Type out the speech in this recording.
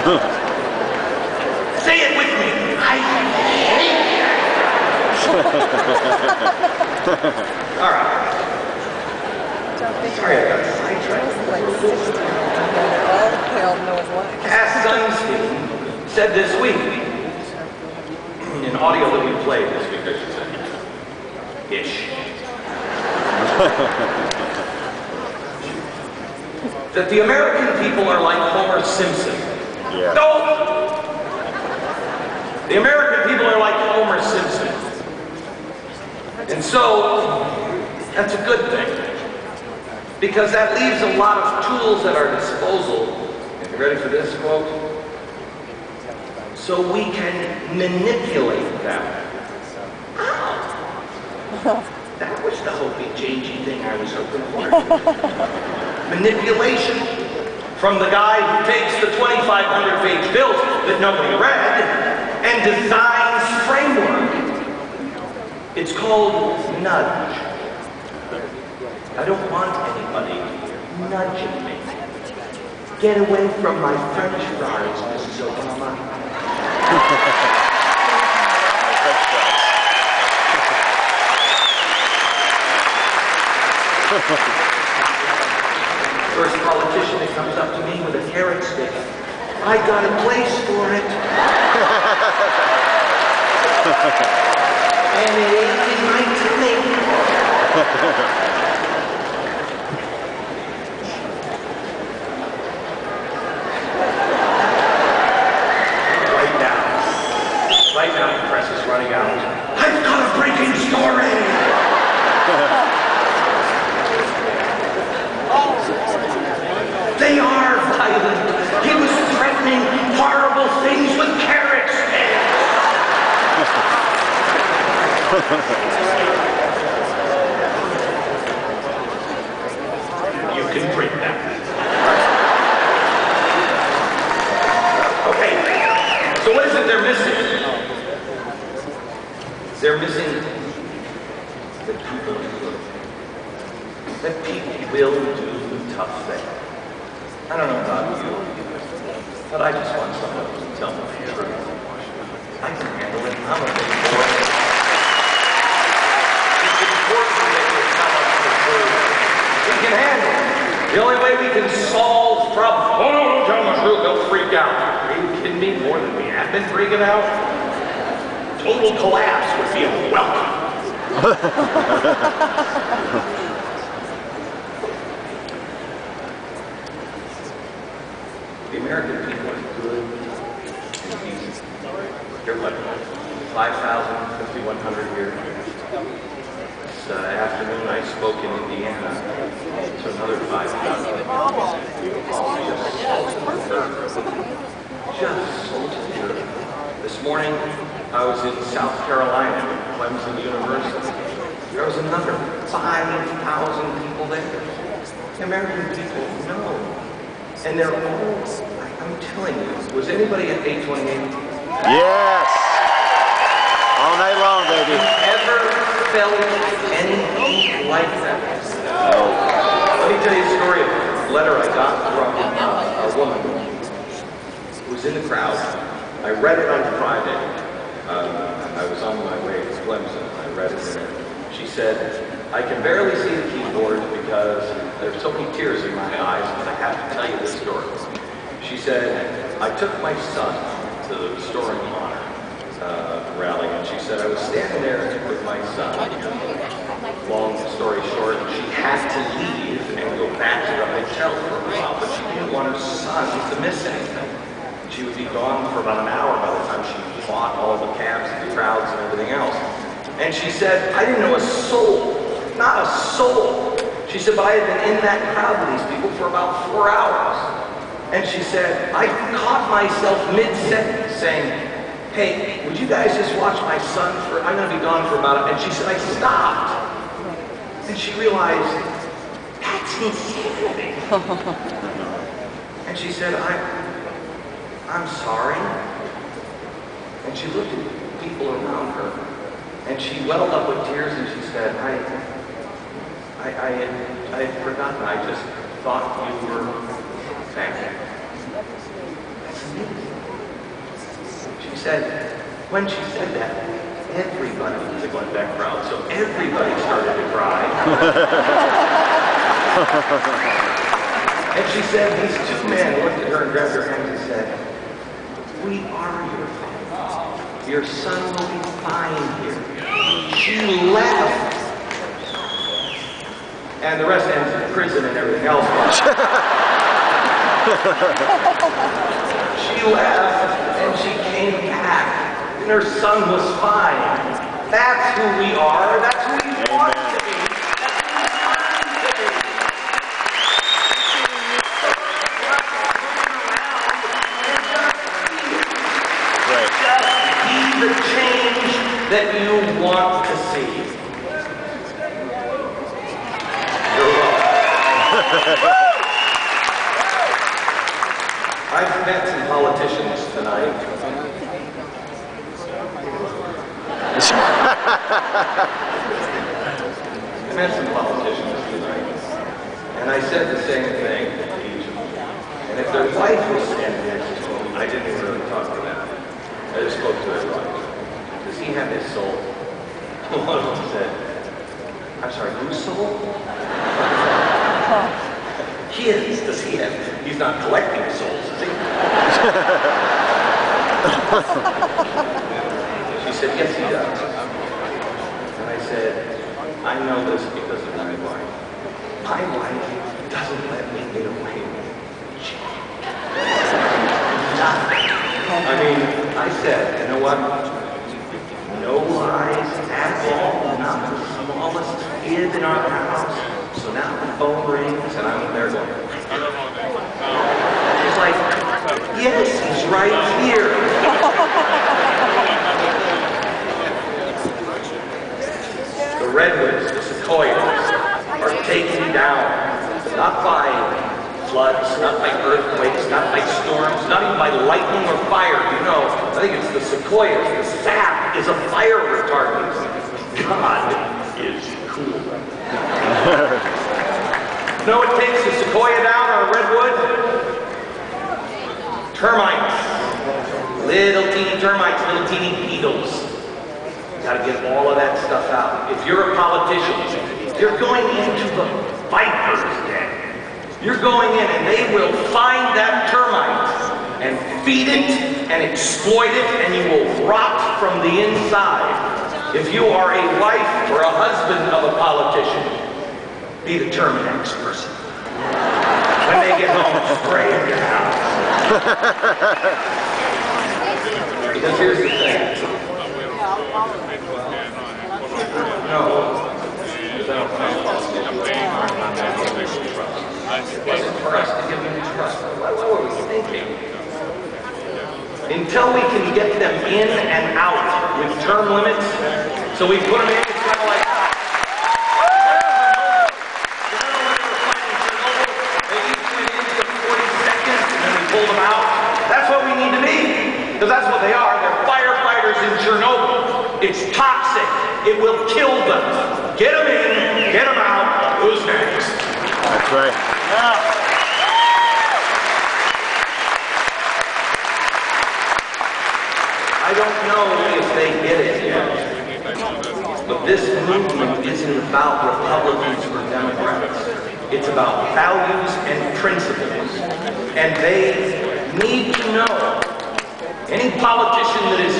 Say it with me. I hate that. All right. Sorry, I got sidetracked. Cass Sunstein said this week, in audio that we played this week, I should say, ish, that the American people are like Homer Simpson. Yeah. No! The American people are like Homer Simpson. And so, that's a good thing. Because that leaves a lot of tools at our disposal. And you ready for this quote? So we can manipulate them. Ow! That was the hopey-changey thing I was hoping for. Manipulation. From the guy who takes the 2,500-page bill that nobody read and designs framework. It's called nudge. I don't want anybody nudging me. Get away from my French fries, Mrs. Obama. First politician that comes up to me with a carrot stick. I got a place for it. And it ain't in my tummy. Right now, the press is running out. I've got a breaking story! They are violent. He was threatening horrible things with carrot sticks. You can print that. Okay, so what is it they're missing? They're missing that people do good. That people will do the tough thing. I don't know about you, but I just want someone to tell me the truth. I can handle it. I'm a big boy. It's important that you tell us the truth. We can handle it. The only way we can solve problems. Oh no, don't tell them the truth. They'll freak out. Are you kidding me? More than we have been freaking out? Total collapse would be welcome. The American people are good and decent. They're what, 5,000, 5,100 here. This afternoon I spoke in Indiana to another 5,000. Just so good. This morning I was in South Carolina at Clemson University. There was another 5,000 people there. The American people know. And they're all, I'm telling you, was anybody at 828? Yes! All night long, baby. Have you ever felt anything like that? No. Let me tell you a story of a letter I got from a woman who was in the crowd. I read it on Friday. I was on my way to Clemson. I read it there. She said, I can barely see the keyboard because there's so many tears in my eyes, but I have to tell you this story. She said, I took my son to the Restoring Honor rally, and she said, I was standing there with my son. Long story short, she had to leave and go back to the hotel for a while, but she didn't want her son to miss anything. She would be gone for about an hour by the time she fought all the cabs and the crowds and everything else. And she said, I didn't know a soul, not a soul. She said, but I had been in that crowd with these people for about 4 hours. And she said, I caught myself mid-sentence saying, hey, would you guys just watch my son for, I'm going to be gone for about, and she said, I stopped. And she realized, that's insanity. And she said, I'm sorry. And she looked at people around her, and she welled up with tears, and she said, I had forgotten. I just thought you were thankful. That's amazing. said, when she said that, everybody was a Glenn Beck crowd, so everybody started to cry. And she said, these two men looked at her and grabbed her hands and said, we are your family. Your son will be fine here. She laughed. And the rest ends in prison and everything else. She left and she came back. And her son was fine. That's who we are. That's who we want to be. The change that you want to see. You're welcome. I've met some politicians tonight. I met some politicians tonight, and I said the same thing to each of them. And if their wife was standing next to them, I didn't really talk to them. I just spoke to their wife. Does he have his soul? One of them said, I'm sorry, whose soul? His. Does he have? He's not collecting souls, is he? She said, yes, he does. And I said, I know this because of my wife. My wife doesn't let me get away with nothing. I mean, I said, you know what? No lies at all, not the smallest kid in our house. So now the phone rings and I'm there going, she's like, yes, he's right here. The redwoods, the sequoias are taken down, not by floods, not by earthquakes, not by storms, not even by lightning or fire. You know, I think it's the sequoias. The sap is a fire retardant. God is cool. Know what takes a sequoia down or a redwood? Termites. Little teeny termites, little teeny beetles. You gotta get all of that stuff out. If you're a politician, you're going into the viper's den. You're going in and they will find that termite and feed it and exploit it and you will rot from the inside. If you are a wife or a husband of a politician, be the Terminex person. When they get home, spray in your house. Because here's the thing. No. Because I don't find politicians. It wasn't for us to give them trust. What were we thinking? Until we can get them in and out with term limits, so we put them in, it's kind of like that. They each went in for 40 seconds and then we pulled them out. That's what we need to be. Because that's what they are. They're firefighters in Chernobyl. It's toxic. It will kill them. Get them in, get them out. Who's next? That's right. Yeah. I don't know if they get it yet, but this movement isn't about Republicans or Democrats. It's about values and principles, and they need to know. Any politician that is